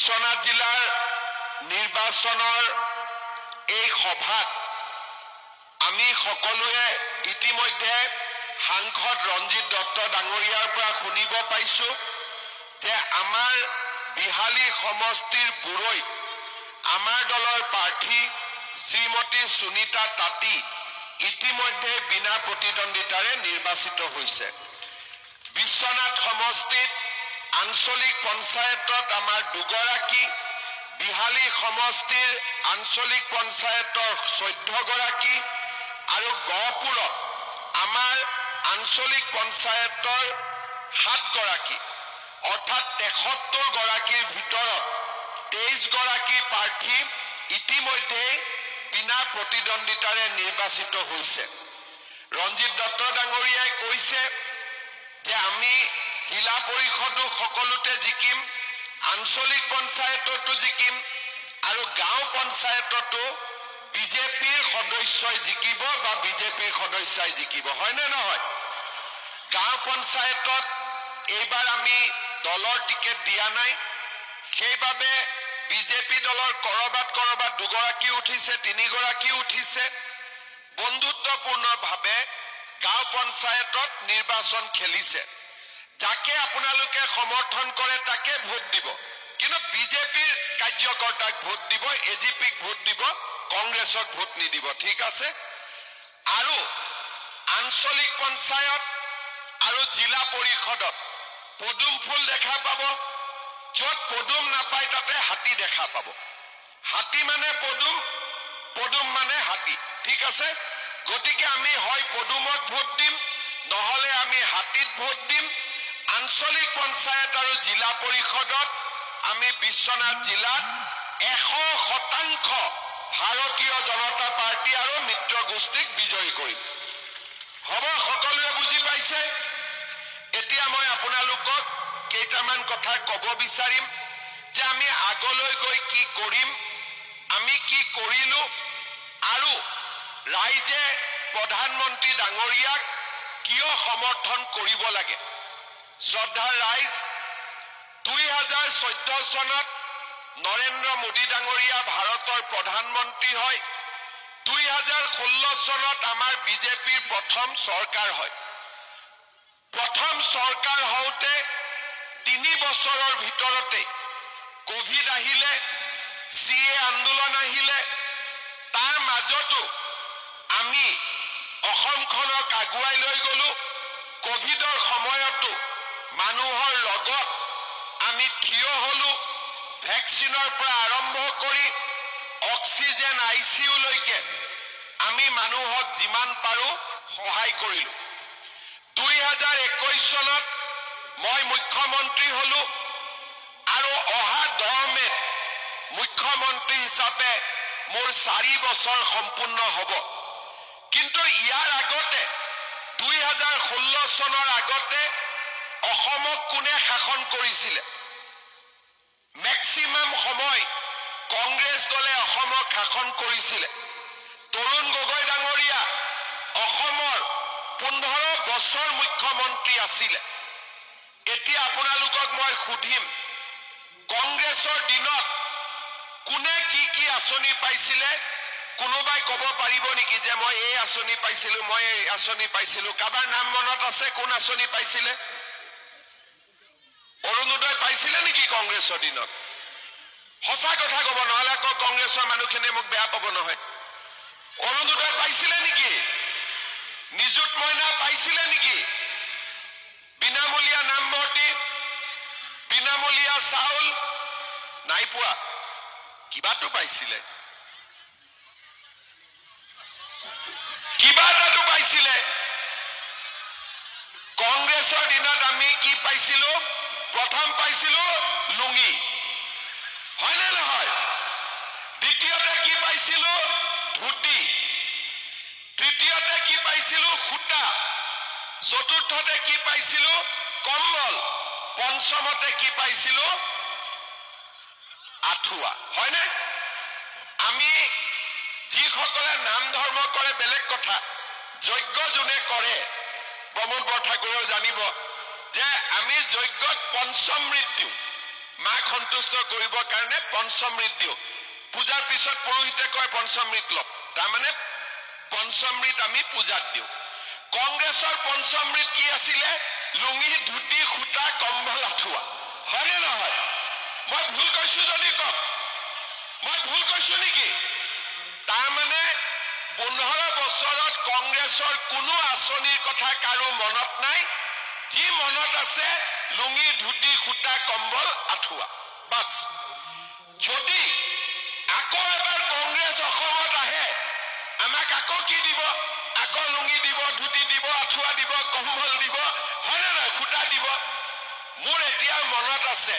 বিশ্বনাথ জিলাৰ নিৰ্বাচনৰ এই সভাত আমি সকলোৱে ইতিমধ্যে সাংসদ ৰঞ্জিত দত্ত ডাঙৰীয়াৰ পৰা শুনিব পাইছো যে আমাৰ বিহালী সমষ্টিৰ বুৰৈত আমাৰ দলৰ প্ৰাৰ্থী শ্ৰীমতী সুনীতা তাঁতী ইতিমধ্যে বিনা প্ৰতিদ্বন্দ্বিতাৰে নিৰ্বাচিত হৈছে। বিশ্বনাথ সমষ্টিত আঞ্চলিক পঞ্চায়তত আমাৰ দুগৰাকী, বিহালী সমষ্টিৰ আঞ্চলিক পঞ্চায়তৰ 14 গৰাকী আৰু গহপুৰত আমাৰ আঞ্চলিক পঞ্চায়তৰ 7 গৰাকী, অৰ্থাৎ 73 গৰাকীৰ ভিতৰত 23 গৰাকী প্ৰাৰ্থী ইতিমধ্যে বিনা প্ৰতিদ্বন্দ্বিতাৰে নিৰ্বাচিত হৈছে। ৰঞ্জিত দত্ত ডাঙৰীয়াই কৈছে যে আমি জিলা পৰিষদো সকলোতে জিকিম, আঞ্চলিক পঞ্চায়ততো জিকিম আৰু গাঁও পঞ্চায়ততো বিজেপিৰ সদস্যই জিকিব বা বিজেপিৰ সদস্যই জিকিব, হয়নে নহয়? গাঁও পঞ্চায়তত এইবাৰ আমি দলৰ টিকেট দিয়া নাই, সেইবাবে বিজেপি দলৰ কৰবাত দুগৰাকী উঠিছে, 3 গৰাকী উঠিছে। বন্ধুত্বপূৰ্ণভাৱে গাঁও পঞ্চায়তত নিৰ্বাচন খেলিছে। যাকে আপোনালোকে সমৰ্থন কৰে তাকে ভোট দিব, কিন্তু বিজেপিৰ কাৰ্যকৰ্তাক ভোট দিব, এজিপিক ভোট দিব, কংগ্ৰেছক ভোট নিদিব, ঠিক আছে? আৰু আঞ্চলিক পঞ্চায়ত আৰু জিলা পৰিষদত পদুম ফুল দেখা পাব, য'ত পদুম নাপায় তাতে হাতী দেখা পাব। হাতী মানে পদুম, পদুম মানে হাতী, ঠিক আছে? গতিকে আমি হয় পদুমত ভোট দিম, নহলে আমি হাতীত ভোট দিম। আঞ্চলিক পঞ্চায়ত আৰু জিলা পৰিষদত আমি বিশ্বনাথ জিলাত 100% ভাৰতীয় জনতা পাৰ্টি আৰু মিত্ৰ গোষ্ঠীক বিজয়ী কৰিম। হ'ব, সকলোৱে বুজি পাইছে? এতিয়া মই আপোনালোকক কেইটামান কথা ক'ব বিচাৰিম যে আমি আগলৈ গৈ কি কৰিম, আমি কি কৰিলো আৰু ৰাইজে প্ৰধানমন্ত্ৰী ডাঙৰীয়াক কিয় সমৰ্থন কৰিব লাগে। শ্ৰদ্ধাৰ ৰাইজ, 2014 চনত নৰেন্দ্ৰ মোদী ডাঙৰীয়া ভাৰতৰ প্ৰধানমন্ত্ৰী হয়। 2016 চনত আমাৰ বিজেপিৰ প্ৰথম চৰকাৰ হয়। প্ৰথম চৰকাৰ হওঁতে 3 বছৰৰ ভিতৰতে কোভিড আহিলে, CA আন্দোলন আহিলে, তাৰ মাজতো আমি অসমখনক আগুৱাই লৈ গলো। কোভিডৰ সময়তো মানুহৰ লগত আমি থিয় হলো, ভেকচিনৰ পৰা আৰম্ভ কৰি অক্সিজেন ICU লৈকে আমি মানুহক যিমান পাৰো সহায় কৰিলো। 2021 চনত মই মুখ্যমন্ত্ৰী হলো আৰু অহা 10 মেত মুখ্যমন্ত্ৰী হিচাপে মোৰ 4 বছৰ সম্পূৰ্ণ হ'ব। কিন্তু ইয়াৰ আগতে 2016 চনৰ আগতে অসমক কোনে শাসন কৰিছিলে? মেক্সিমাম সময় কংগ্ৰেছ দলে অসমক শাসন কৰিছিলে। তৰুণ গগৈ ডাঙৰীয়া অসমৰ 15 বছৰ মুখ্যমন্ত্ৰী আছিলে। এতিয়া আপোনালোকক মই সুধিম, কংগ্ৰেছৰ দিনত কোনে কি আঁচনি পাইছিলে? কোনোবাই ক'ব পাৰিব নেকি যে মই এই আঁচনি পাইছিলো, মই এই আঁচনি পাইছিলো? কাবাৰ নাম মনত আছে কোন আঁচনি পাইছিলে? অৰুণোদয় পাইছিলে নেকি কংগ্ৰেছৰ দিনত? সঁচা কথা ক'ব, নহলে আকৌ কংগ্ৰেছৰ মানুহখিনিয়ে মোক বেয়া পাব নহয়। অৰুণোদয় পাইছিলে নেকি? নিযুত মইনা পাইছিলে নেকি? বিনামূলীয়া নামভৰ্তি, বিনামূলীয়া চাউল নাই পোৱা? কিবাটো পাইছিলে, কিবা এটাটো পাইছিলে। কংগ্ৰেছৰ দিনত আমি কি পাইছিলো? প্ৰথম পাইছিলো লুঙি, হয়নে নহয়? দ্বিতীয়তে কি পাইছিলো? ধুতি। তৃতীয়তে কি পাইছিলো? সূতা। চতুৰ্থতে কি পাইছিলো? কম্বল। পঞ্চমতে কি পাইছিলো? আঁঠুৱা, হয়নে? আমি যিসকলে নাম ধৰ্ম কৰে বেলেগ কথা, যজ্ঞ যোনে কৰে, প্ৰমোদ বৰঠাকুৰেও জানিব যে আমি যজ্ঞত পঞ্চমৃত দিওঁ, মাক সন্তুষ্ট কৰিবৰ কাৰণে পঞ্চমৃত দিওঁ পূজাৰ পিছত পুৰোহিতে কয় পঞ্চমৃত লওক তাৰমানে পঞ্চমৃত আমি পূজাত দিওঁ কংগ্ৰেছৰ পঞ্চমৃত কি আছিলে লুঙি ধুতি খুটা কম্বল আঠুৱা হয়নে নহয় মই ভুল কৈছো যদি কওক মই ভুল কৈছো নেকি তাৰমানে 15 বছৰত কংগ্ৰেছৰ কোনো আঁচনিৰ কথা কাৰো মনত নাই যি মনত আছে লুঙি ধুতি খুটা কম্বল আঠুৱা বাস যদি আকৌ এবাৰ কংগ্ৰেছ অসমত আহে আমাক আকৌ কি দিব আকৌ লুঙি দিব ধুতি দিব আঠুৱা দিব কম্বল দিব হয়নে নহয় খুটা দিব মোৰ এতিয়া মনত আছে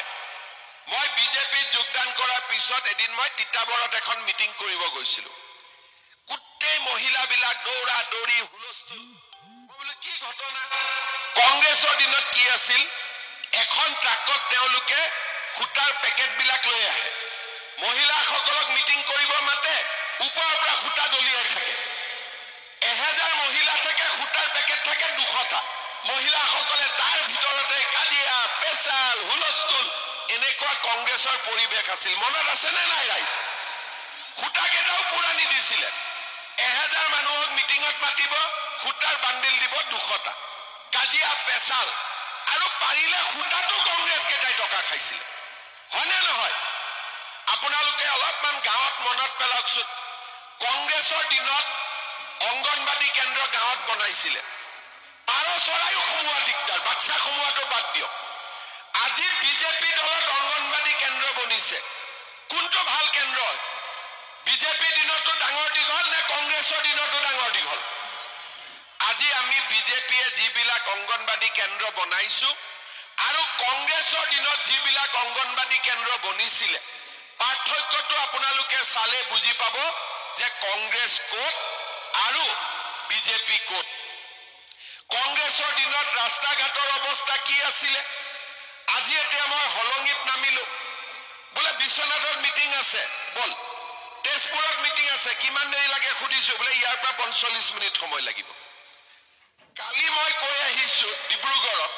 মই বিজেপিত যোগদান কৰাৰ পিছত এদিন মই তিতাবৰত এখন মিটিং কৰিব গৈছিলো গোটেই মহিলাবিলাক দৌৰা দৌৰি হুলস্থুল বোলে কি ঘটনা কংগ্ৰেছৰ দিনত কি আছিল এখন ট্ৰাকত তেওঁলোকে খুটাৰ পেকেটবিলাক লৈ আহে মহিলাসকলক মিটিং কৰিব মাতে ওপৰৰ পৰা খুটা দলিয়াই থাকে 1000 মহিলা থাকে খুটাৰ পেকেট থাকে 200টা মহিলাসকলে তাৰ ভিতৰতে কাজিয়া পেচাল হুলস্থুল এনেকুৱা কংগ্ৰেছৰ পৰিৱেশ আছিল মনত আছে নে নাই ৰাইজ খুটা কেইটাও পুৰানি দিছিলে 1000 মানুহক মিটিঙত মাতিব খুটাৰ বান্ডিল দিব 200টা কাজিয়া পেচাল আৰু পাৰিলে খুটাটো কংগ্ৰেছ কেইটাই টকা খাইছিলে হয়নে নহয় আপোনালোকে অলপমান গাঁৱত মনত পেলাওকচোন কংগ্ৰেছৰ দিনত অংগনবাদী কেন্দ্ৰ গাঁৱত বনাইছিলে পাৰ চৰাইও সোমোৱা দিগদাৰ বাচ্চা সোমোৱাটো বাদ দিয়ক আজি বিজেপি দলত অংগনবাদী কেন্দ্ৰ বনিছে কোনটো ভাল কেন্দ্ৰ বিজেপি দিনতো ডাঙৰ দীঘল নে কংগ্ৰেছৰ দিনতো ডাঙৰ দীঘল আজি আমি বিজেপিয়ে যিবিলাক অংগনবাদী কেন্দ্ৰ বনাইছো আৰু কংগ্ৰেছৰ দিনত যিবিলাক অংগনবাদী কেন্দ্ৰ বনিছিলে পাৰ্থক্যটো আপোনালোকে চালে বুজি পাব যে কংগ্ৰেছ ক'ত আৰু বিজেপি ক'ত কংগ্ৰেছৰ দিনত ৰাস্তা ঘাটৰ অৱস্থা কি আছিলে আজি এতিয়া মই হলঙিত নামিলো বোলে বিশ্বনাথত মিটিং আছে বল তেজপুৰত মিটিং আছে কিমান দেৰি লাগে সুধিছো বোলে ইয়াৰ পৰা 45 মিনিট সময় লাগিব কালি মই কৈ আহিছো ডিব্ৰুগড়ত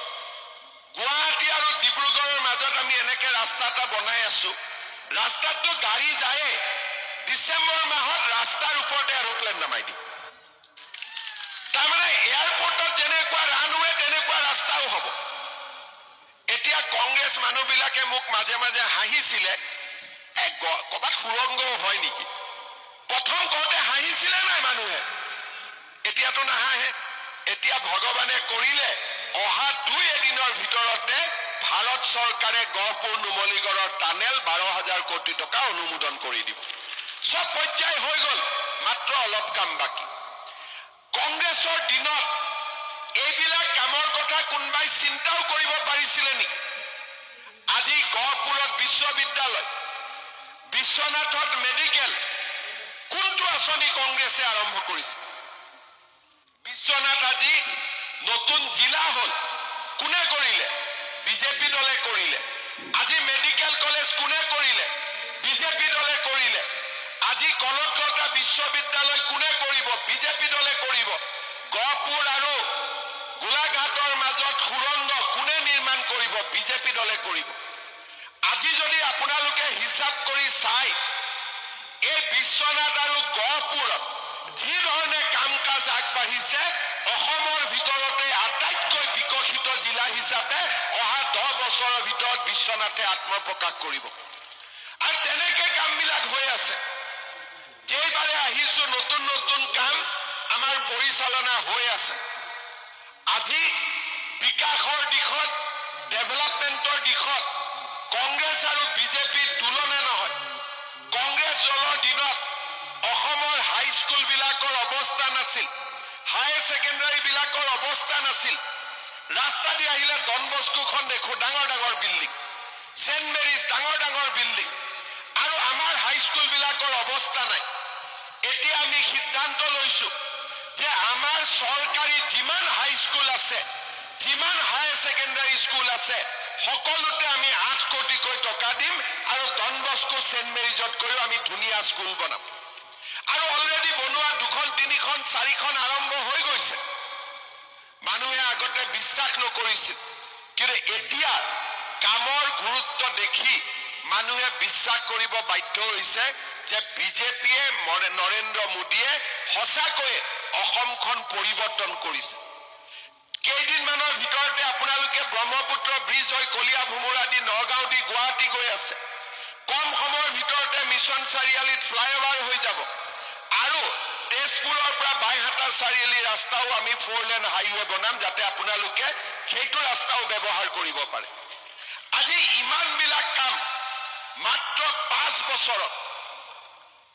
গুৱাহাটী আৰু ডিব্ৰুগড়ৰ মাজত আমি এনেকে ৰাস্তা এটা বনাই আছো ৰাস্তাটো গাড়ী যায় ডিসেম্বৰ মাহত ৰাস্তাৰ ওপৰতে এৰোপ্লেন নামাই দি তাৰমানে এয়াৰপোৰ্টত যেনেকুৱা ৰানৱে তেনেকুৱা ৰাস্তাও হ'ব এতিয়া কংগ্ৰেছ মানুহবিলাকে মোক মাজে মাজে হাঁহিছিলে কবাত সুৰংগও হয় নেকি প্ৰথম কওঁতে হাঁহিছিলে নাই মানুহে এতিয়াতো নাহাঁহে এতিয়া ভগৱানে কৰিলে অহা 2 এদিনৰ ভিতৰতে ভাৰত চৰকাৰে গহপুৰ নুমলীগড়ৰ টানেল 12,000 কোটি টকা অনুমোদন কৰি দিব সব পৰ্যায় হৈ গল মাত্ৰ অলপ কাম বাকি কংগ্ৰেছৰ দিনত এইবিলাক কামৰ কথা কোনবাই চিন্তাও কৰিব পাৰিছিলে নেকি আজি গহপুৰত বিশ্ববিদ্যালয় বিশ্বনাথত মেডিকেল কোনটো আঁচনি কংগ্ৰেছে আৰম্ভ কৰিছে বিশ্বনাথ আজি নতুন জিলা হল কোনে কৰিলে বিজেপি দলে কৰিলে আজি মেডিকেল কলেজ কোনে কৰিলে বিজেপি দলে কৰিলে আজি কনকলতা বিশ্ববিদ্যালয় কোনে কৰিব বিজেপি দলে কৰিব গহপুৰ আৰু গোলাঘাটৰ মাজত সুৰংগ কোনে নিৰ্মাণ কৰিব বিজেপি দলে কৰিব আজি যদি আপোনালোকে হিসাব কৰি চাই এই বিশ্বনাথ আৰু গহপুৰত যি ধৰণে কাম কাজ আগবাঢ়িছে অসমৰ ভিতৰতে আটাইতকৈ বিকশিত জিলা হিচাপে অহা 10 বছৰৰ ভিতৰত বিশ্বনাথে আত্মপ্ৰকাশ কৰিব আৰু তেনেকে কামবিলাক হৈ আছে যেইবাৰে আহিছো নতুন নতুন কাম আমাৰ পৰিচালনা হৈ আছে আজি বিকাশৰ দিশত ডেভেলপমেন্টৰ দিশত কংগ্ৰেছ আৰু বিজেপিৰ তুলনা নহয় কংগ্ৰেছ দলৰ দিনত অসমৰ হাইস্কুল বিলাকৰ অৱস্থা নাছিল হায়াৰ সেকেন্ডাৰী বিলাকৰ অৱস্থা নাছিল ৰাস্তা দি আহিলে ডন বস্কোখন দেখো ডাঙৰ ডাঙৰ বিল্ডিং সেন্ট মেৰিজ ডাঙৰ ডাঙৰ বিল্ডিং আৰু আমাৰ হাইস্কুল বিলাকৰ অৱস্থা নাই এতিয়া আমি সিদ্ধান্ত লৈছো যে আমাৰ সৰকাৰী যিমান হাইস্কুল আছে যিমান হায়াৰ সেকেন্ডাৰী স্কুল আছে সকলোতে আমি 8 কোটিকৈ টকা দিম আৰু ডন বস্কো সেন্ট মেৰিজত কৈও আমি ধুনীয়া স্কুল বনাম আৰু অলৰেডি বনোৱা 2খন 3খন 4খন আৰম্ভ হৈ গৈছে মানুহে আগতে বিশ্বাস নকৰিছিল কিন্তু এতিয়া কামৰ গুৰুত্ব দেখি মানুহে বিশ্বাস কৰিব বাধ্য হৈছে যে বিজেপিয়ে নৰেন্দ্ৰ মোদীয়ে সঁচাকৈয়ে অসমখন পৰিৱৰ্তন কৰিছে। কেইদিনমানৰ ভিতৰতে আপোনালোকে ব্ৰহ্মপুত্ৰ ব্ৰিজ হৈ কলীয়া ভোমোৰা দি নগাঁও দি গুৱাহাটী গৈ আছে। কম সময়ৰ ভিতৰতে মিছন চাৰিআলিত ফ্লাইঅভাৰ হৈ যাব আৰু তেজপুৰৰ পৰা বাইহাটা চাৰিআলি ৰাস্তাও আমি 4 লেন হাইৱে বনাম যাতে আপোনালোকে সেইটো ৰাস্তাও ব্যৱহাৰ কৰিব পাৰে। আজি ইমানবিলাক কাম মাত্ৰ 5 বছৰত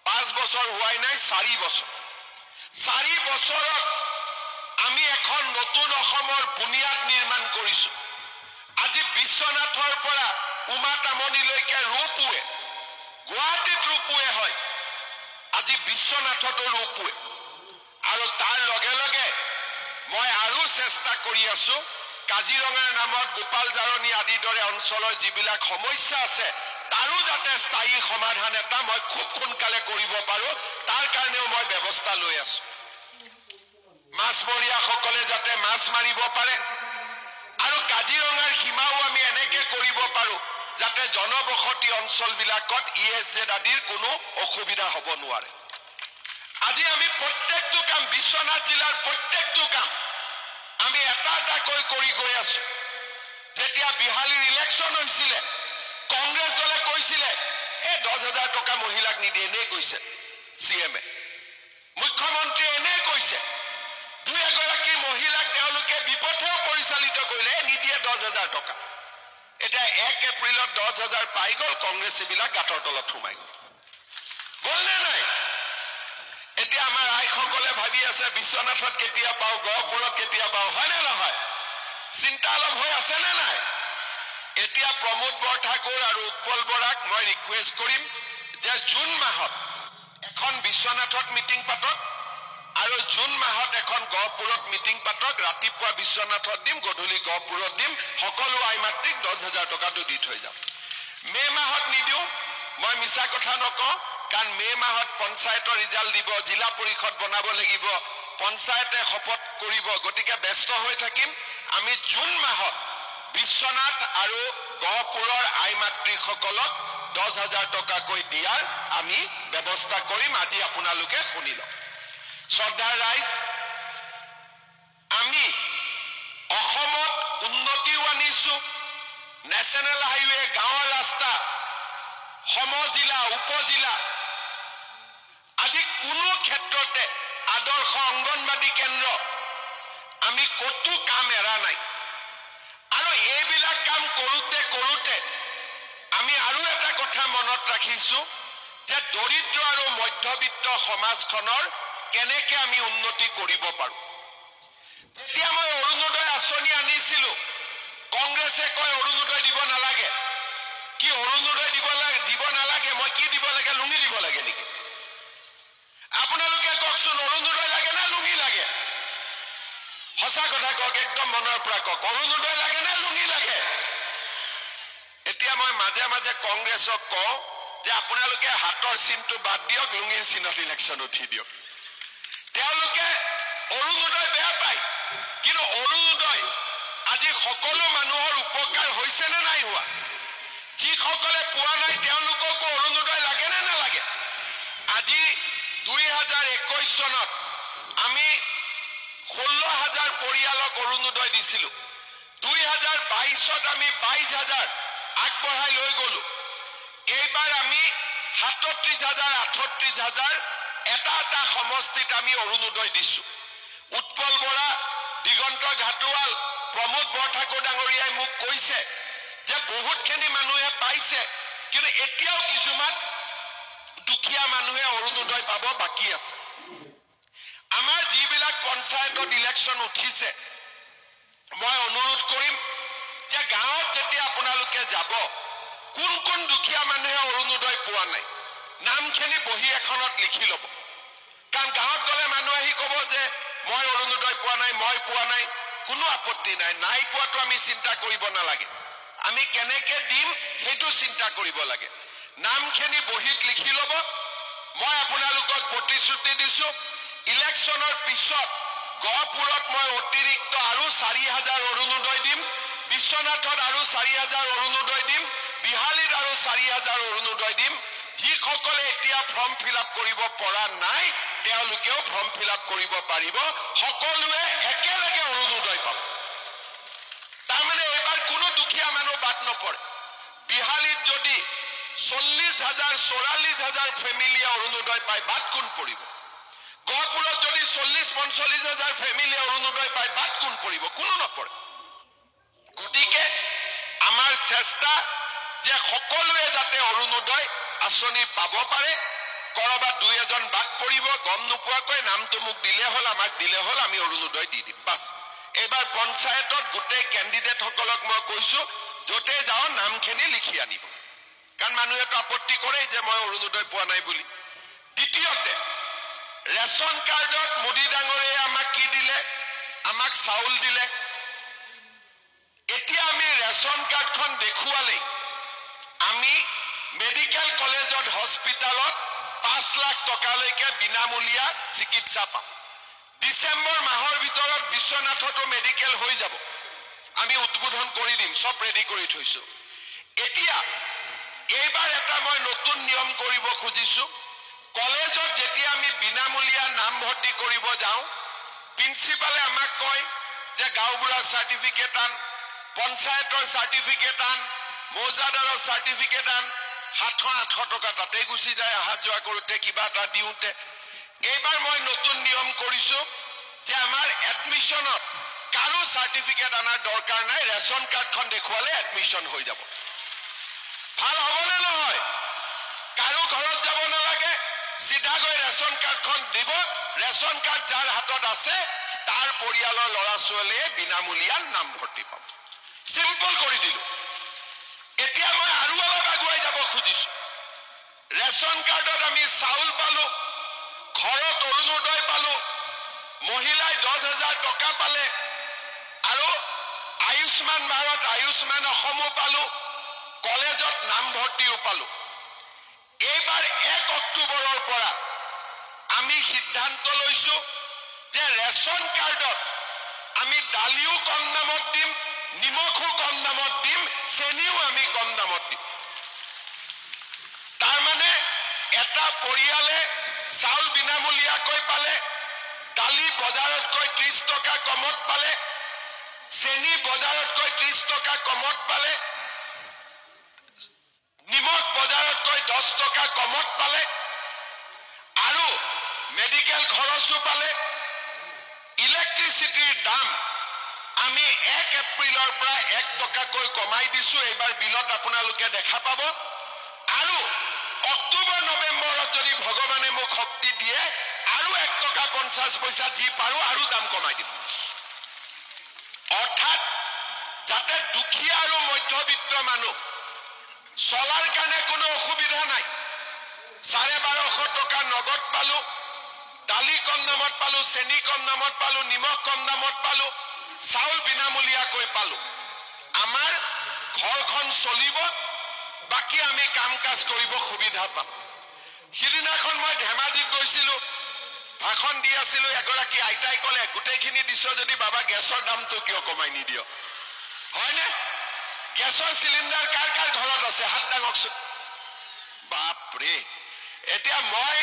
5 বছৰ হোৱাই নাই 4 বছৰ 4 বছৰত আমি এখন নতুন অসমৰ বুনিয়াদ নিৰ্মাণ কৰিছো। আজি বিশ্বনাথৰ পৰা উমাতামনিলৈকে ৰূপৱে গুৱাহাটীত ৰূপৱে হয় আজি বিশ্বনাথতো ৰূপৱে আৰু তাৰ লগে লগে মই আৰু চেষ্টা কৰি আছো কাজিৰঙাৰ নামত গোপাল জাৰণী আদিৰ দৰে অঞ্চলৰ যিবিলাক সমস্যা আছে তাৰো যাতে স্থায়ী সমাধান এটা মই খুব সোনকালে কৰিব পাৰো তাৰ কাৰণেও মই ব্যৱস্থা লৈ আছো। মাছমৰীয়াসকলে যাতে মাছ মাৰিব পাৰে আৰু কাজিৰঙাৰ সীমাও আমি এনেকে কৰিব পাৰো যাতে জনবসতি অঞ্চলবিলাকত ESZ আদিৰ কোনো অসুবিধা হ'ব নোৱাৰে। আজি আমি প্ৰত্যেকটো কাম বিশ্বনাথ জিলাৰ প্ৰত্যেকটো কাম আমি এটা এটাকৈ কৰি গৈ আছো। যেতিয়া বিহালীৰ ইলেকশ্যন হৈছিলে কংগ্ৰেছ দলে কৈছিলে 10,000 টকা মহিলাক নিদিয়ে এনেই কৈছে CM-এ। মুখ্যমন্ত্ৰীয়ে এনেই কৈছে 2 এগৰাকী মহিলাক তেওঁলোকে বিপথেও পৰিচালিত কৰিলে নিদিয়ে 10,000 টকা। এতিয়া 1 এপ্ৰিলত 10,000 পাই গ'ল কংগ্ৰেছ এইবিলাক গাঁতৰ তলত সোমাই গ'ল নে নাই? এতিয়া আমাৰ আইসকলে ভাবি আছে বিশ্বনাথত কেতিয়া পাওঁ গহপুৰত কেতিয়া পাওঁ হয় নে নহয়? চিন্তা অলপ হৈ আছে নে নাই? এতিয়া প্ৰমোদ বৰঠাকুৰ আৰু উৎপল বৰাক মই ৰিকুৱেষ্ট কৰিম যে জুন মাহত এখন বিশ্বনাথত মিটিং পাতক আৰু জুন মাহত এখন গহপুৰত মিটিং পাতক। ৰাতিপুৱা বিশ্বনাথত দিম গধূলি গহপুৰত দিম সকলো আইমাতৃক 10,000 টকাটো দি থৈ যাম। মে মাহত নিদিওঁ মই মিছা কথা নকওঁ কাৰণ মে মাহত পঞ্চায়তৰ ৰিজাল্ট দিব জিলা পৰিষদ বনাব লাগিব পঞ্চায়তে শপত কৰিব গতিকে ব্যস্ত হৈ থাকিম। আমি জুন মাহত বিশ্বনাথ আৰু গহপুৰৰ আইমাতৃসকলক 10,000 টকাকৈ দিয়াৰ আমি ব্যৱস্থা কৰিম। আজি আপোনালোকে শুনি লওক। শ্ৰদ্ধাৰ ৰাইজ, আমি অসমত উন্নতিও আনিছো নেশ্যনেল হাইৱে গাঁৱৰ ৰাস্তা সমজিলা উপজিলা আজি কোনো ক্ষেত্ৰতে আদৰ্শ অংগনবাদী কেন্দ্ৰ আমি কতো কাম এৰা নাই আৰু এইবিলাক কাম কৰোতে আমি আৰু এটা কথা মনত ৰাখিছো যে দৰিদ্ৰ আৰু মধ্যবিত্ত সমাজখনৰ কেনেকে আমি উন্নতি কৰিব পাৰো। যেতিয়া মই অৰুণোদয় আঁচনি আনিছিলো কংগ্ৰেছে কয় অৰুণোদয় দিব নালাগে। কি অৰুণোদয় দিব নালাগে? মই কি দিব লাগে? লুঙি দিব লাগে নেকি? আপোনালোকে কওকচোন অৰুণোদয় লাগে না লুঙি লাগে? সঁচা কথা কওক একদম মনৰ পৰা কওক অৰুণোদয় লাগে না লুঙি লাগে? এতিয়া মই মাজে মাজে কংগ্ৰেছক কওঁ যে আপোনালোকে হাতৰ চিনটো বাদ দিয়ক লুঙিৰ চিনত ইলেকশ্যন উঠি দিয়ক। তেওঁলোকে অৰুণোদয় বেয়া পায় কিন্তু অৰুণোদয় আজি সকলো মানুহৰ উপকাৰ হৈছে নে নাই হোৱা? যিসকলে পোৱা নাই তেওঁলোককো অৰুণোদয় লাগে নে নালাগে? আজি 2021 চনত আমি 16,000 পৰিয়ালক অৰুণোদয় দিছিলো। 2022ত আমি 22,000 আগবঢ়াই লৈ গলো। এইবাৰ আমি 37,000 38,000 এটা এটা সমষ্টিত আমি অৰুণোদয় দিছো। উৎপল বৰা দিগন্ত ঘাটোৱাল প্ৰমোদ বৰঠাকুৰ ডাঙৰীয়াই মোক কৈছে যে বহুতখিনি মানুহে পাইছে কিন্তু এতিয়াও কিছুমান দুখীয়া মানুহে অৰুণোদয় পাব বাকী আছে। আমাৰ যিবিলাক পঞ্চায়তত ইলেকশ্যন উঠিছে মই অনুৰোধ কৰিম যে গাঁৱত যেতিয়া আপোনালোকে যাব কোন কোন দুখীয়া মানুহে অৰুণোদয় পোৱা নাই নামখিনি বহি এখনত লিখি ল'ব। কাৰণ গাঁৱত গ'লে মানুহ আহি ক'ব যে মই অৰুণোদয় পোৱা নাই মই পোৱা নাই। কোনো আপত্তি নাই, নাই পোৱাটো আমি চিন্তা কৰিব নালাগে। আমি কেনেকে দিম সেইটো চিন্তা কৰিব লাগে। নামখিনি বহিত লিখি ল'ব। মই আপোনালোকক প্ৰতিশ্ৰুতি দিছো ইলেকশ্যনৰ পিছত গহপুৰত মই অতিৰিক্ত আৰু 4,000 অৰুণোদয় দিম। বিশ্বনাথত আৰু 4,000 অৰুণোদয় দিম, বিহালীত আৰু 4,000 অৰুণোদয় দিম। যিসকলে এতিয়া ফৰ্ম ফিল আপ কৰিব পৰা নাই তেওঁলোকেও ফৰ্ম ফিল আপ কৰিব পাৰিব, সকলোৱে একেলগে অৰুণোদয় পাব। তাৰমানে এইবাৰ কোনো দুখীয়া মানুহ বাদ নপৰে। বিহালীত যদি 40,000 44,000 ফেমিলিয়ে অৰুণোদয় পায়, বাদ কোন পৰিব? গহপুৰত যদি 40-45,000 ফেমিলিয়ে অৰুণোদয় পায়, বাদ কোন পৰিব? কোনো নপৰে। গতিকে আমাৰ চেষ্টা যে সকলোৱে যাতে অৰুণোদয় আঁচনি পাব পাৰে। কৰবাত 2-এজন বাদ পৰিব, গম নোপোৱাকৈ নামটো মোক দিলে হ'ল, আমাক দিলে হ'ল, আমি অৰুণোদয় দি দিম, বাছ। এইবাৰ পঞ্চায়তত গোটেই কেণ্ডিডেটসকলক মই কৈছো, য'তে যাওঁ নামখিনি লিখি আনিব, কাৰণ মানুহেতো আপত্তি কৰে যে মই অৰুণোদয় পোৱা নাই বুলি। দ্বিতীয়তে, ৰেচন কাৰ্ডত মোদী ডাঙৰীয়াই আমাক কি দিলে? আমাক চাউল দিলে। এতিয়া আমি ৰেচন কাৰ্ডখন দেখুৱালেই আমি মেডিকেল কলেজত হস্পিটালত 5 লাখ টকালৈকে বিনামূলীয়া চিকিৎসা পাম। ডিচেম্বৰ মাহৰ ভিতৰত বিশ্বনাথতো মেডিকেল হৈ যাব, আমি উদ্বোধন কৰি দিম, সব ৰেডি কৰি থৈছো। এতিয়া এইবাৰ এটা মই নতুন নিয়ম কৰিব খুজিছো। কলেজত যেতিয়া আমি বিনামূলীয়া নামভৰ্তি কৰিব যাওঁ, প্ৰিন্সিপালে আমাক কয় যে গাঁওবুঢ়াৰ চাৰ্টিফিকেট আন, পঞ্চায়তৰ চাৰ্টিফিকেট আন, মৌজাদাৰৰ চাৰ্টিফিকেট আন। 700-800 টকা তাতে গুচি যায় অহা যোৱা কৰোঁতে, কিবা এটা দিওঁতে। এইবাৰ মই নতুন নিয়ম কৰিছো যে আমাৰ এডমিশ্যনত কাৰো চাৰ্টিফিকেট আনাৰ দৰকাৰ নাই, ৰেচন কাৰ্ডখন দেখুৱালে এডমিশ্যন হৈ যাব। ভাল হ'বনে নহয়? কাৰো ঘৰত যাব নালাগে, চিধাকৈ ৰেচন কাৰ্ডখন দিব। ৰেচন কাৰ্ড যাৰ হাতত আছে তাৰ পৰিয়ালৰ ল'ৰা ছোৱালীয়ে বিনামূলীয়া নামভৰ্তি পাব। চিম্পল কৰি দিলো। এতিয়া মই আৰু অলপ আগুৱাই যাব খুজিছো। ৰেচন কাৰ্ডত আমি চাউল পালো, ঘৰত অৰুণোদয় পালো, মহিলাই 10,000 টকা পালে, আৰু আয়ুষ্মান ভাৰত, আয়ুষ্মান অসমো পালো, কলেজত নামভৰ্তিও পালো। এইবাৰ 1 অক্টোবৰৰ পৰা আমি সিদ্ধান্ত লৈছো যে ৰেচন কাৰ্ডত আমি দালিও কম দামত দিম, নিমখো কম দামত দিম, চেনিও আমি কম দামত দিম। তাৰমানে এটা পৰিয়ালে চাউল বিনামূলীয়াকৈ পালে, দালি বজাৰতকৈ 30 টকা কমত পালে, চেনি বজাৰতকৈ 30 টকা কমত পালে, নিমখ বজাৰতকৈ 10 টকা কমত পালে, আৰু মেডিকেল খৰচো পালে। ইলেক্ট্ৰিচিটিৰ দাম আমি 1 এপ্ৰিলৰ পৰা 1 টকাকৈ কমাই দিছো। এইবাৰ বিলত আপোনালোকে দেখা পাব। আৰু অক্টোবৰ নৱেম্বৰত যদি ভগৱানে মোক শক্তি দিয়ে, আৰু 1 টকা 50 পইচা দি পাৰো আৰু দাম কমাই দিম। অৰ্থাৎ যাতে দুখীয়া আৰু মধ্যবিত্ত মানুহ চলাৰ কাৰণে কোনো অসুবিধা নাই। 1250 টকা নগদ পালো, দালি কম দামত পালো, চেনি কম দামত পালো, নিমখ কম দামত পালো, চাউল বিনামূলীয়াকৈ পালো। আমাৰ ঘৰখন চলিব, বাকী আমি কাম কাজ কৰিব সুবিধা পাম। সিদিনাখন মই ধেমাজিত গৈছিলো, ভাষণ দি আছিলো। এগৰাকী আইতাই ক'লে, গোটেইখিনি দিছ যদি বাবা গেছৰ দামটো কিয় কমাই নিদিয়? হয়নে? গেছৰ চিলিণ্ডাৰ কাৰ কাৰ ঘৰত আছে? হাত দাঙকচোন। বাপৰে। এতিয়া মই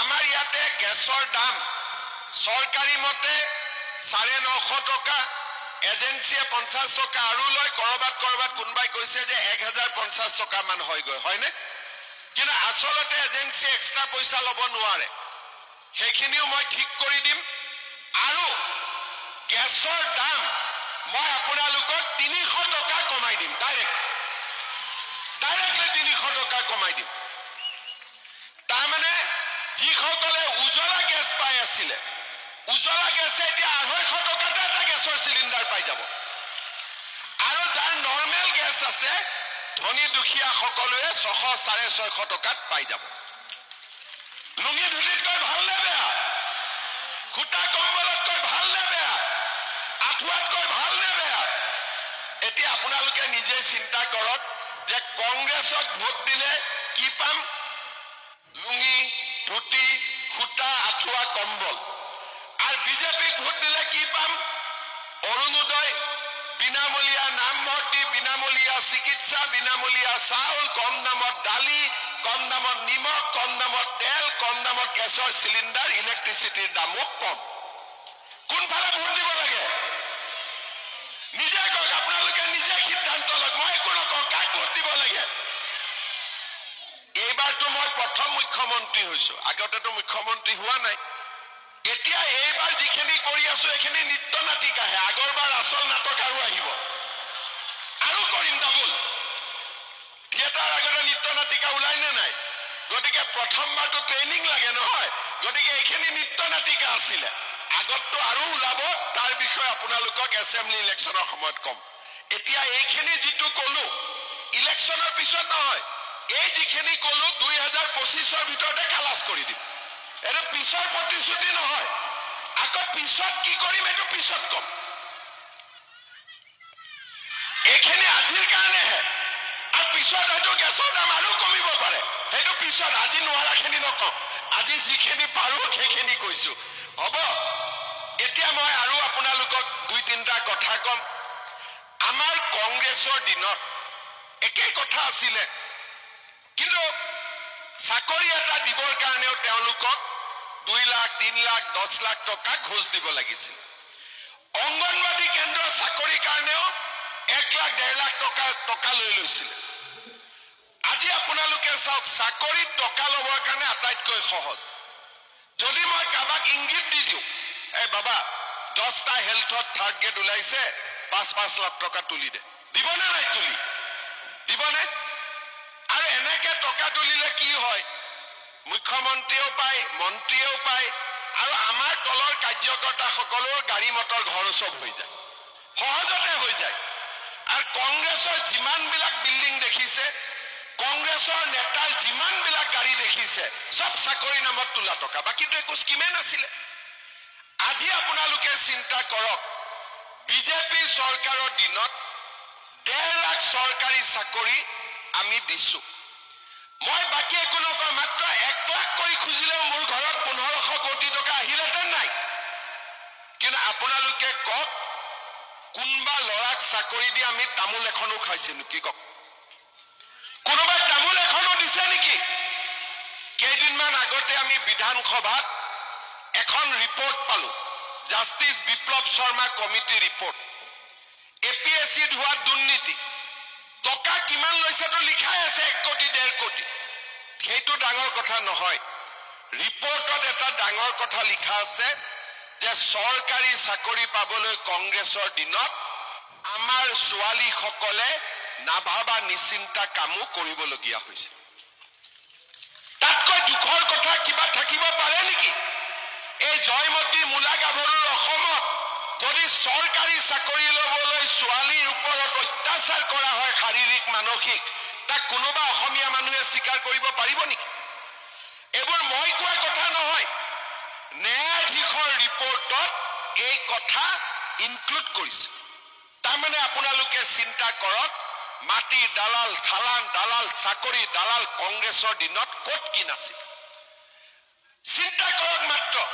আমাৰ ইয়াতে গেছৰ দাম চৰকাৰী মতে 950 টকা, এজেন্সিয়ে 50 টকা আৰু লয়। কৰবাত কোনোবাই কৈছে যে 1050 টকা মান হয়গৈ, হয়নে? কিন্তু আচলতে এজেন্সিয়ে এক্সট্ৰা পইচা ল'ব নোৱাৰে, সেইখিনিও মই ঠিক কৰি দিম। আৰু গেছৰ দাম মই আপোনালোকক 300 টকা কমাই দিম, ডাইৰেক্টলি 300 টকা কমাই দিম। তাৰমানে যিসকলে উজ্বলা গেছ পাই আছিলে, উজ্বলা গেছে এতিয়া 250 টকাতে এটা গেছৰ চিলিণ্ডাৰ পাই যাব। আৰু যাৰ নৰ্মেল গেছ আছে, ধনী দুখীয়া সকলোৱে 600-650 টকাত পাই যাব। লুঙি ধুতিতকৈ ভাল নে বেয়া? সূতা কম্বলতকৈ ভাল নে বেয়া? আঁঠুৱাতকৈ ভাল নে বেয়া? এতিয়া আপোনালোকে নিজে চিন্তা কৰক যে কংগ্ৰেছক ভোট দিলে কি পাম? লুঙি, ধুতি, সূতা, আঁঠুৱা, কম্বল। আৰু বিজেপিক ভোট দিলে কি পাম? অৰুণোদয়, বিনামূলীয়া নামভৰ্তি, বিনামূলীয়া চিকিৎসা, বিনামূলীয়া চাউল, কম দামত দালি, কম দামত নিমখ, কম দামত তেল, কম দামত গেছৰ চিলিণ্ডাৰ, ইলেক্ট্ৰিচিটিৰ দামো কম। কোনফালে ভোট দিব লাগে নিজে কওক, আপোনালোকে নিজে সিদ্ধান্ত লওক, মই একো নকওঁ। কাক ভোট দিব লাগে? এইবাৰতো মই প্ৰথম মুখ্যমন্ত্ৰী হৈছো, আগতেতো মুখ্যমন্ত্ৰী হোৱা নাই। এতিয়া এইবাৰ যিখিনি কৰি আছো এইখিনি নিত্য নাটিকাহে। আগৰবাৰ আচল নাটক আৰু আহিব, আৰু কৰিম ডাবুল। থিয়েটাৰ আগতে নিত্য নাটিকা ওলাই নে নাই? গতিকে প্ৰথমবাৰতো ট্ৰেইনিং লাগে নহয়, গতিকে এইখিনি নিত্য নাটিকা আছিলে। আগততো আৰু ওলাব, তাৰ বিষয়ে আপোনালোকক এছেম্বলি ইলেকশ্যনৰ সময়ত কম। এতিয়া এইখিনি যিটো কলো ইলেকশ্যনৰ পিছত নহয়, এই যিখিনি কলো 2025ৰ ভিতৰতে খালাস কৰি দিম। এইটো পিছৰ প্ৰতিশ্ৰুতি নহয়। আকৌ পিছত কি কৰিম এইটো পিছত কম। এইখিনি আজিৰ কাৰণেহে, আৰু পিছত হয়তো গেছৰ দাম আৰু কমিব পাৰে, সেইটো পিছত। আজি নোৱাৰাখিনি নকওঁ, আজি যিখিনি পাৰো সেইখিনি কৈছো। হ'ব, এতিয়া মই আৰু আপোনালোকক দুই তিনিটা কথা কম। আমাৰ কংগ্ৰেছৰ দিনত একেই কথা আছিলে, কিন্তু চাকৰি এটা দিবৰ কাৰণেও তেওঁলোকক 2 লাখ, 3 লাখ, 10 লাখ টকা ঘোষ দিব লাগিছিল। অংগনবাদী কেন্দ্ৰৰ চাকৰিৰ কাৰণেও 1 লাখ, 1.5 লাখ টকা লৈ লৈছিলে। আজি আপোনালোকে চাওক, চাকৰিত টকা ল'বৰ কাৰণে আটাইতকৈ সহজ। যদি মই কাৰোবাক ইংগিত দি দিওঁ, এই বাবা 10টা হেল্থত থাৰ্ড গ্ৰেড ওলাইছে, 5-5 লাখ টকা তুলি দে, দিবনে নাই? তুলি দিবনে? আৰু এনেকে টকা তুলিলে কি হয়, মুখ্যমন্ত্ৰীয়েও পায়, মন্ত্ৰীয়েও পায়, আৰু আমাৰ তলৰ কাৰ্যকৰ্তাসকলৰ গাড়ী মটৰ ঘৰ চব হৈ যায়, সহজতে হৈ যায়। আৰু কংগ্ৰেছৰ যিমানবিলাক বিল্ডিং দেখিছে, কংগ্ৰেছৰ নেতাৰ যিমানবিলাক গাড়ী দেখিছে, সব চাকৰি নামত তোলা টকা, বাকীতো একো স্কিমে নাছিলে। আজি আপোনালোকে চিন্তা কৰক, বিজেপি চৰকাৰৰ দিনত 1.5 লাখ চৰকাৰী চাকৰি আমি দিছো। মই বাকী একো নকওঁ, মাত্ৰ 1 লাখ কৰি খুজিলেও মোৰ ঘৰত 1500 কোটি টকা আহিলেহেঁতেন নাই। কিন্তু আপোনালোকে কওক, কোনোবা ল'ৰাক চাকৰি দি আমি তামোল এখনো খাইছো নেকি? কওক, কোনোবাই তামোল এখনো দিছে নেকি? কেইদিনমান আগতে আমি বিধানসভাত এখন ৰিপৰ্ট পালো, জাষ্টিছ বিপ্লৱ শৰ্মা কমিটি ৰিপৰ্ট। APSCত হোৱা দুৰ্নীতি, টকা কিমান লৈছেতো লিখাই আছে, 1 কোটি 1.5 কোটি। সেইটো ডাঙৰ কথা নহয়। ৰিপৰ্টত এটা ডাঙৰ কথা লিখা আছে যে চৰকাৰী চাকৰি পাবলৈ কংগ্ৰেছৰ দিনত আমাৰ ছোৱালীসকলে নাভাবা নিচিন্তা কামো কৰিবলগীয়া হৈছে। তাতকৈ দুখৰ কথা কিবা থাকিব পাৰে নেকি? এই জয়মতী মূলা গাভৰুৰ অসমত যদি চৰকাৰী চাকৰি ল'বলৈ ছোৱালীৰ ওপৰত অত্যাচাৰ কৰা হয়, শাৰীৰিক মানসিক, তাক কোনোবা অসমীয়া মানুহে স্বীকাৰ কৰিব পাৰিব নেকি? এইবোৰ মই কোৱা কথা নহয়, ন্যায়াধীশৰ ৰিপৰ্টত এই কথা ইনক্লুড কৰিছে। তাৰমানে আপোনালোকে চিন্তা কৰক, মাটিৰ দালাল, থালান দালাল, চাকৰি দালাল কংগ্ৰেছৰ দিনত ক'ত কি নাছিল। চিন্তা কৰক, মাত্ৰ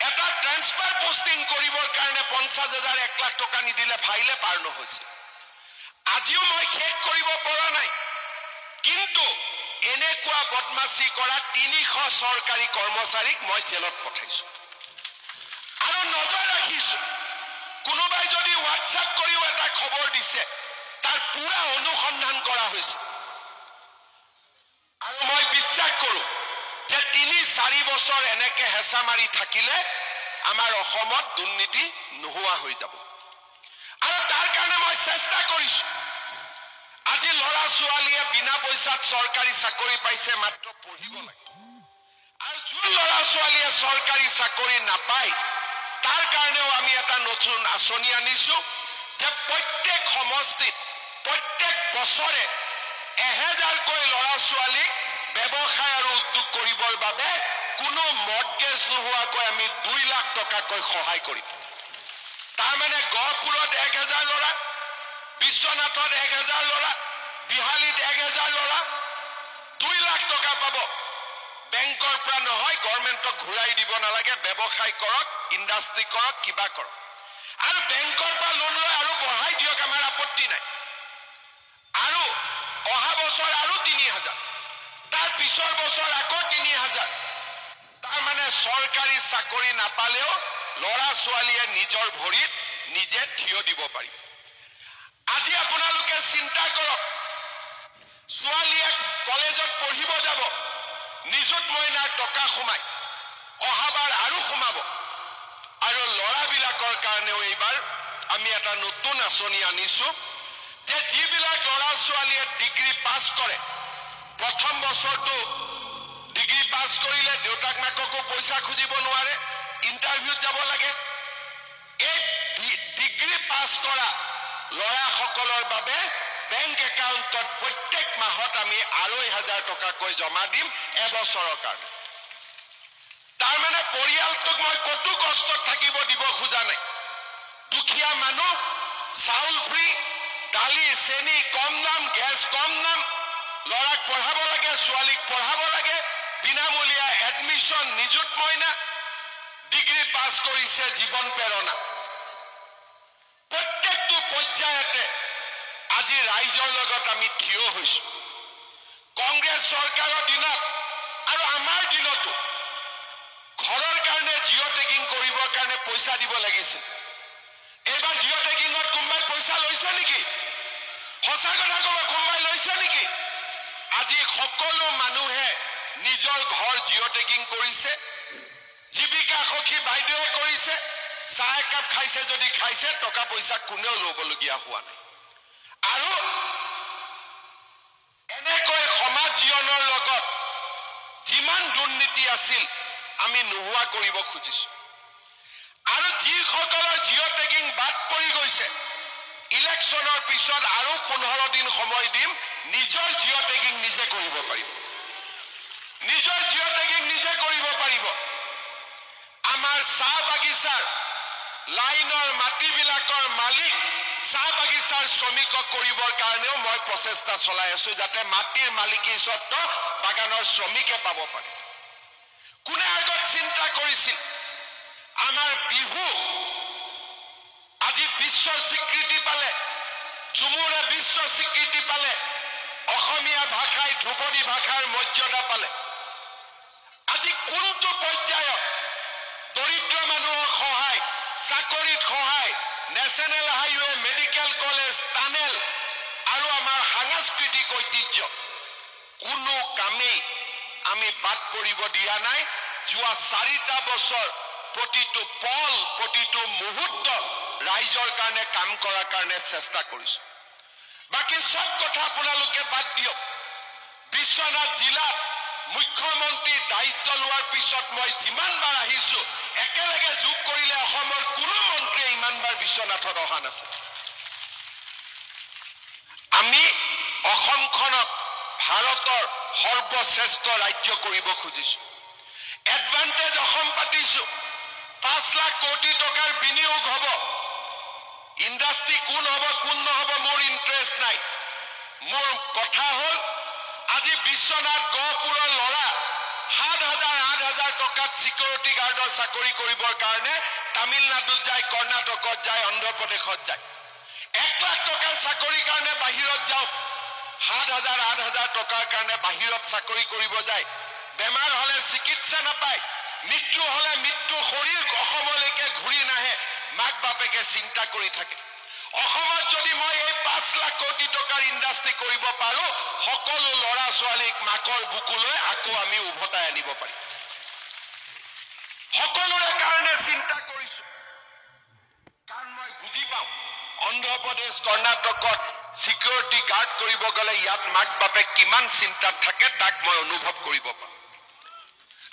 এটা ট্ৰান্সফাৰ পোষ্টিং কৰিবৰ কাৰণে 50,000, 1 লাখ টকা নিদিলে ফাইলে পাৰ নহৈছে। আজিও মই শেষ কৰিব পৰা নাই, কিন্তু এনেকুৱা বদমাচি কৰা 300 চৰকাৰী কৰ্মচাৰীক মই জেলত পঠাইছো আৰু নজৰ ৰাখিছো। কোনোবাই যদি হোৱাটছআপ কৰিও এটা খবৰ দিছে, তাৰ পুৰা অনুসন্ধান কৰা হৈছে। আৰু মই বিশ্বাস কৰো যে 3-4 বছৰ এনেকে হেঁচা মাৰি থাকিলে আমাৰ অসমত দুৰ্নীতি নোহোৱা হৈ যাব। আৰু তাৰ কাৰণে মই চেষ্টা কৰিছো। আজি ল'ৰা ছোৱালীয়ে বিনা পইচাত চৰকাৰী চাকৰি পাইছে, মাত্ৰ পঢ়িব লাগে। আৰু যোন ল'ৰা ছোৱালীয়ে চৰকাৰী চাকৰি নাপায়, তাৰ কাৰণেও আমি এটা নতুন আঁচনি আনিছো যে প্ৰত্যেক সমষ্টিত প্ৰত্যেক বছৰে 1000কৈ ল'ৰা ছোৱালীক ব্যৱসায় আৰু উদ্যোগ কৰিবৰ বাবে কোনো মৰ্টগেজ নোহোৱাকৈ আমি 2 লাখ টকাকৈ সহায় কৰিম। তাৰমানে গহপুৰত 1000 ল'ৰা, বিশ্বনাথত 1000 ল'ৰা, বিহালীত 1000 ল'ৰা 2 লাখ টকা পাব। বেংকৰ পৰা নহয়, গভৰ্ণমেণ্টক ঘূৰাই দিব নালাগে, ব্যৱসায় কৰক, ইণ্ডাষ্ট্ৰী কৰক, কিবা কৰক। আৰু বেংকৰ পৰা লোন লৈ আৰু বঢ়াই আপত্তি নাই আৰু অহা বছৰ আৰু 3000 তাৰ পিছৰ বছৰ আকৌ 3000 তাৰ মানে চৰকাৰী চাকৰি নাপালেও লৰা ছোৱালীয়ে নিজৰ ভৰিত নিজে থিয় দিব পাৰি আজি আপোনালোকে চিন্তা কৰক ছোৱালীয়ে কলেজত পঢ়িব যাব নিযুত মইনাৰ টকা সোমাই অহাবাৰ আৰু সোমাব আৰু লৰাবিলাকৰ কাৰণেও এইবাৰ আমি এটা নতুন আঁচনি আনিছো যে যিবিলাক লৰা ছোৱালীয়ে ডিগ্ৰী পাছ কৰে প্ৰথম বছৰটো ডিগ্ৰী পাছ কৰিলে দেউতাক মাককো পইচা খুজিব নোৱাৰে ইন্টাৰভিউত যাব লাগে এই ডিগ্ৰী পাছ কৰা লৰাসকলৰ বাবে বেংক একাউণ্টত প্ৰত্যেক মাহত আমি ২৫০০ টকাকৈ জমা দিম এবছৰৰ কাৰণে তাৰ মানে পৰিয়ালটোক মই কতো কষ্টত থাকিব দিব খোজা নাই দুখীয়া মানুহ চাউল ফ্ৰী দালি চেনি কম দাম গেছ কম দাম লৰাক পঢ়াব লাগে ছোৱালীক পঢ়াব লাগে বিনামূলীয়া এডমিশন নিযুত মইনা ডিগ্ৰী পাছ কৰিছে জীৱন প্ৰেৰণা প্ৰত্যেকটো পৰ্যায়তে আজি ৰাইজৰ লগত আমি থিয় হৈছো কংগ্ৰেছ চৰকাৰৰ দিনত আৰু আমাৰ দিনতো ঘৰৰ কাৰণে জিঅ' টেগিং কৰিবৰ কাৰণে পইচা দিব লাগিছিল এইবাৰ জিঅ' টেগিঙত কোনোবাই পইচা লৈছে নেকি সঁচা কথা ক'ব কোনোবাই লৈছে নেকি আজি সকলো মানুহে নিজৰ ঘৰ জিঅ' টেগিং কৰিছে জীৱিকা সখী বাইদেৱে কৰিছে চাহ একাপ খাইছে যদি খাইছে টকা পইচা কোনেও ল'বলগীয়া হোৱা নাই আৰু এনেকৈ সমাজ জীৱনৰ লগত যিমান দুৰ্নীতি আছিল আমি নোহোৱা কৰিব খুজিছো আৰু যিসকলৰ জিঅ' টেগিং বাদ পৰি গৈছে ইলেকশ্যনৰ পিছত আৰু 15 দিন সময় দিম নিজৰ জিঅ' টেগিং নিজে কৰিব পাৰিব নিজৰ জিঅ' টেগিং নিজে কৰিব পাৰিব আমাৰ চাহ বাগিচাৰ লাইনৰ মাটিবিলাকৰ মালিক চাহ বাগিচাৰ শ্ৰমিকক কৰিবৰ কাৰণেও মই প্ৰচেষ্টা চলাই আছো যাতে মাটিৰ মালিকী স্বত্ব বাগানৰ শ্ৰমিকে পাব পাৰে কোনে আগত চিন্তা কৰিছিল আমাৰ বিহু আজি বিশ্ব স্বীকৃতি পালে ঝুমুৰে বিশ্ব স্বীকৃতি পালে অসমীয়া ভাষাই ধ্ৰুপদী ভাষাৰ মৰ্যাদা পালে আজি কোনটো পৰ্যায়ত দৰিদ্ৰ মানুহৰ সহায় চাকৰিত সহায় national highway medical college tunnel আৰু আমাৰ সাংস্কৃতিক ঐতিহ্য কোনো কামেই আমি বাদ পৰিব দিয়া নাই যোৱা 4টা বছৰ প্ৰতিটো পল প্ৰতিটো মুহূৰ্ত ৰাইজৰ কাৰণে কাম কৰাৰ কাৰণে চেষ্টা কৰিছো বাকি সব কথা আপোনালোকে বাদ দিয়ক বিশ্বনাথ জিলাত মুখ্যমন্ত্ৰী দায়িত্ব লোৱাৰ পিছত মই যিমানবাৰ আহিছো একেলগে যোগ কৰিলে অসমৰ কোনো মন্ত্ৰীয়ে ইমানবাৰ বিশ্বনাথত অহা নাছিল আমি অসমখনক ভাৰতৰ সৰ্বশ্ৰেষ্ঠ ৰাজ্য কৰিব খুজিছো এডভান্টেজ অসম পাতিছো 5 লাখ কোটি টকাৰ বিনিয়োগ হ'ব ইন্ডাষ্ট্ৰি কোন হ'ব কোন নহ'ব মোৰ ইন্টাৰেষ্ট নাই মোৰ কথা হ'ল আজি বিশ্বনাথ গহপুৰৰ লৰা 7,000-8,000 টকাত সিকিউৰিটি গাৰ্ডৰ চাকৰি কৰিবৰ কাৰণে তামিলনাডুত যায় কৰ্ণাটকত যায় অন্ধ্ৰপ্ৰদেশত যায় 1 লাখ টকাৰ চাকৰিৰ কাৰণে বাহিৰত যাওক 7,000-8,000 টকাৰ কাৰণে বাহিৰত চাকৰি কৰিব যায় বেমাৰ হলে চিকিৎসা নাপায় মৃত্যু হলে মৃত্যু শৰীৰ অসমলৈকে ঘূৰি নাহে মাক বাপেকে চিন্তা কৰি থাকে অসমত যদি মই এই 5 লাখ কোটি টকাৰ ইন্ডাষ্ট্ৰি কৰিব পাৰো সকলো লৰা ছোৱালীক মাকৰ বুকুলৈ আকৌ আমি উভতাই আনিব পাৰিম সকলোৰে কাৰণে চিন্তা কৰিছো কাৰণ মই বুজি পাওঁ অন্ধ্ৰপ্ৰদেশ কৰ্ণাটকত সিকিউৰিটি গাৰ্ড কৰিব গলে ইয়াত মাক বাপেক কিমান চিন্তাত থাকে তাক মই অনুভৱ কৰিব পাৰো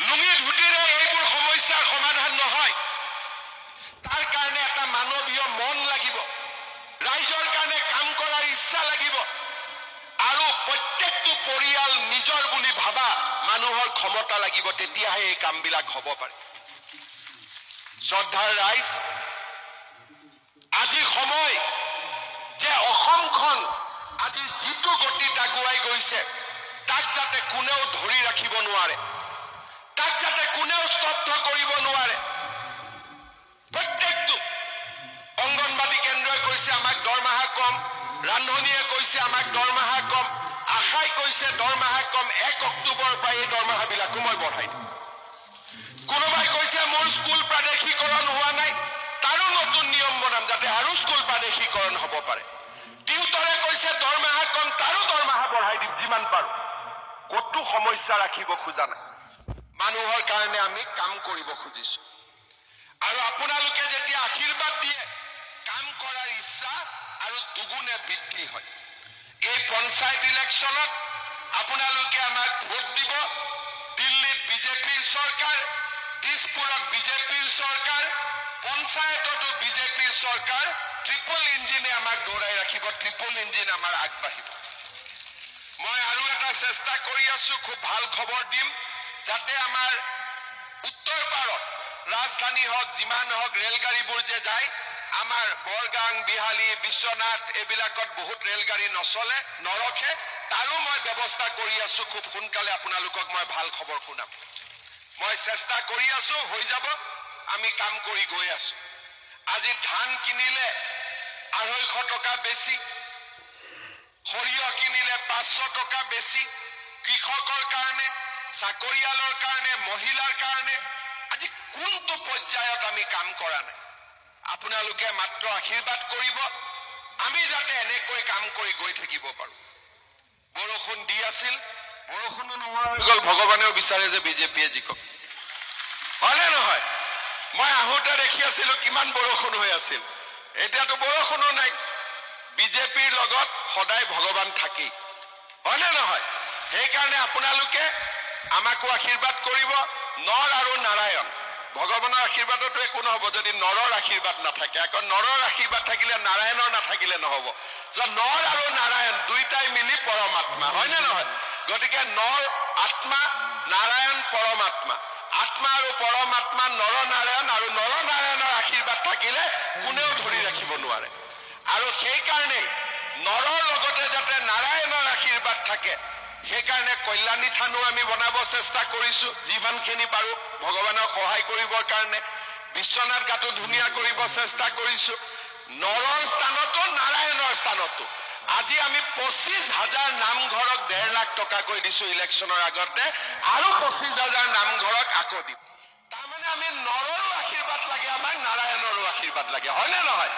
লুঙি ধুতিৰে এইবোৰ সমস্যাৰ সমাধান নহয় তাৰ কাৰণে এটা মানৱীয় মন লাগিব ৰাইজৰ কাৰণে কাম কৰাৰ ইচ্ছা লাগিব আৰু প্ৰত্যেকটো পৰিয়াল নিজৰ বুলি ভাবা মানুহৰ ক্ষমতা লাগিব তেতিয়াহে এই কামবিলাক হ'ব পাৰে শ্ৰদ্ধাৰ ৰাইজ আজি সময় যে অসমখন আজি যিটো গতিত আগুৱাই গৈছে তাক যাতে কোনেও ধৰি ৰাখিব নোৱাৰে তাক যাতে কোনেও স্তব্ধ কৰিব নোৱাৰে প্ৰত্যেকটো অংগনবাদী কেন্দ্ৰই কৈছে আমাক দৰমহা কম ৰান্ধনীয়ে কৈছে আমাক দৰমহা কম, আশাই কৈছে দৰমহা কম, 1 অক্টোবৰৰ পৰা এই দৰমহাবিলাকো মই বঢ়াই দিম। কোনোবাই কৈছে মোৰ স্কুল প্ৰাদেশিকৰণ হোৱা নাই, তাৰো নতুন নিয়ম বনাম যাতে আৰু স্কুল প্ৰাদেশিকৰণ হ'ব পাৰে। টিউটৰে কৈছে দৰমহা কম, তাৰো দৰমহা বঢ়াই দিম যিমান পাৰো। কতো সমস্যা ৰাখিব খোজা নাই। মানুহৰ কাৰণে আমি কাম কৰিব খুজিছো। আৰু আপোনালোকে যেতিয়া আশীৰ্বাদ দিয়ে, কাম কৰাৰ ইচ্ছা আৰু দুগুণে বৃদ্ধি হয়। এই পঞ্চায়ত ইলেকশ্যনত আপোনালোকে আমাক ভোট দিব। দিল্লীত বিজেপিৰ চৰকাৰ, দিছপুৰত বিজেপিৰ চৰকাৰ, পঞ্চায়ততো বিজেপিৰ চৰকাৰ, ট্ৰিপল ইঞ্জিনে আমাক দৌৰাই ৰাখিব, ট্ৰিপল ইঞ্জিন আমাৰ আগবাঢ়িব। মই আৰু এটা চেষ্টা কৰি আছো, খুব ভাল খবৰ দিম, যাতে আমাৰ উত্তৰ পাৰত ৰাজধানী হওক, যিমান হওক, ৰেলগাড়ীবোৰ যে যায়, আমাৰ বৰগাং, বিহালী, বিশ্বনাথ এইবিলাকত বহুত ৰেলগাড়ী নচলে, নৰখে, তাৰো মই ব্যৱস্থা কৰি আছো। খুব সোনকালে আপোনালোকক মই ভাল খবৰ শুনাম। মই চেষ্টা কৰি আছো, হৈ যাব। আমি কাম কৰি গৈ আছো। আজি ধান কিনিলে 250 টকা বেছি, সৰিয়হ কিনিলে 500 টকা বেছি। কৃষকৰ কাৰণে, চাকৰিয়ালৰ কাৰণে, মহিলাৰ কাৰণে আজি কোনটো পৰ্যায়ত আমি কাম কৰা নাই। আপোনালোকে মাত্ৰ আশীৰ্বাদ কৰিব, আমি যাতে এনেকৈ কাম কৰি গৈ থাকিব পাৰো। বৰষুণ দি আছিল, বৰষুণো নোহোৱা হৈ গ'ল। ভগৱানেও বিচাৰে যে বিজেপিয়ে জিকক, হয়নে নহয়? মই আহোঁতে দেখি আছিলো কিমান বৰষুণ হৈ আছিল, এতিয়াতো বৰষুণো নাই। বিজেপিৰ লগত সদায় ভগৱান থাকেই, হয়নে নহয়? সেইকাৰণে আপোনালোকে আমাকো আশীৰ্বাদ কৰিব। নৰ আৰু নাৰায়ণ, ভগৱানৰ আশীৰ্বাদতো একো নহব যদি নৰৰ আশীৰ্বাদ নাথাকে। আকৌ নৰৰ আশীৰ্বাদ থাকিলে নাৰায়ণৰ নাথাকিলে নহব। নৰ আৰু নাৰায়ণ দুইটাই মিলি পৰমাত্মা, হয়নে নহয়? গতিকে নৰ আত্মা, নাৰায়ণ পৰমাত্মা। আত্মা আৰু পৰমাত্মা নৰনাৰায়ণ, আৰু নৰনাৰায়ণৰ আশীৰ্বাদ থাকিলে কোনেও ধৰি ৰাখিব নোৱাৰে। আৰু সেইকাৰণে নৰৰ লগতে যাতে নাৰায়ণৰ আশীৰ্বাদ থাকে, সেইকাৰণে কল্যাণী থানো আমি বনাব চেষ্টা কৰিছো যিমানখিনি পাৰো, ভগৱানক সহায় কৰিবৰ কাৰণে। বিশ্বনাথ ঘাটো ধুনীয়া কৰিব চেষ্টা কৰিছো, নৰৰ স্থানতো নাৰায়ণৰ স্থানতো। আজি আমি 25,000 নামঘৰক 1.5 লাখ টকাকৈ দিছো ইলেকশ্যনৰ আগতে, আৰু 25,000 নামঘৰক আকৌ দিম। তাৰমানে আমি নৰৰো আশীৰ্বাদ লাগে, আমাক নাৰায়ণৰো আশীৰ্বাদ লাগে, হয়নে নহয়?